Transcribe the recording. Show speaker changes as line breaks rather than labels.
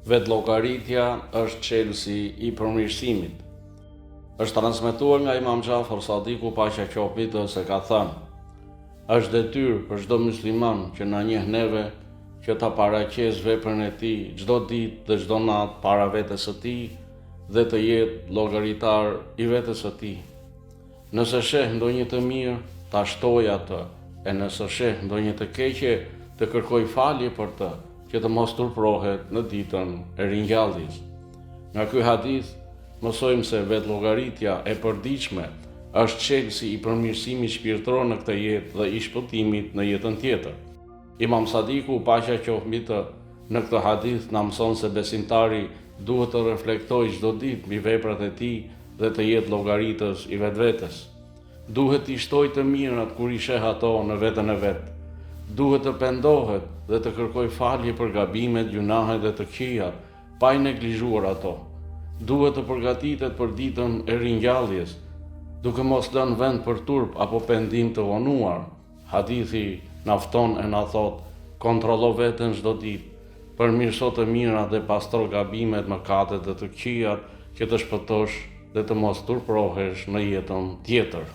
Vetlllogaritja është çelësi i përmirësimit. Është transmetuar nga Imam Xhafar Sadiku paqja qoftë mbi të se ka thënë: është detyrë për çdo musliman që na njeh neve që ta paraqes veprën e tij çdo ditë dhe çdo natë para vetes së tij dhe të jetë llogaritar i vetes së tij. Nëse sheh ndonjë të mirë, ta shtojë atë, e nëse sheh ndonjë të keqe, të kërkoj falje për të, që të mos turprohet në ditën e ringjalljes. Nga ky hadith mësojmë se vetlllogaritja e përditshme është çelësi i përmirësimit shpirtëror në këtë jetë dhe i shpëtimit në jetën tjetër. Imam Sadiku, paqja qoftë mbi të, në këtë hadith na mëson se besimtari duhet të reflektojë çdo ditë mbi veprat e tij dhe të jetë llogaritës i vetvetes. Duhet t'i shtojë të mirat kur i sheh ato në veten e vet. Duhet të pendohet dhe të kërkojë falje për gabimet, gjunahet dhe të këqijat, pa i neglizhuar ato. Duhet të përgatitet për ditën e ringjalljes, duke mos lënë vend për turp apo pendim të vonuar. Hadithi na fton e na thot: kontrollo veten çdo ditë, përmirëso të mirat dhe pastro gabimet, mëkatet dhe të këqijat, që të shpëtosh dhe të mos turprohesh në jetën tjetër.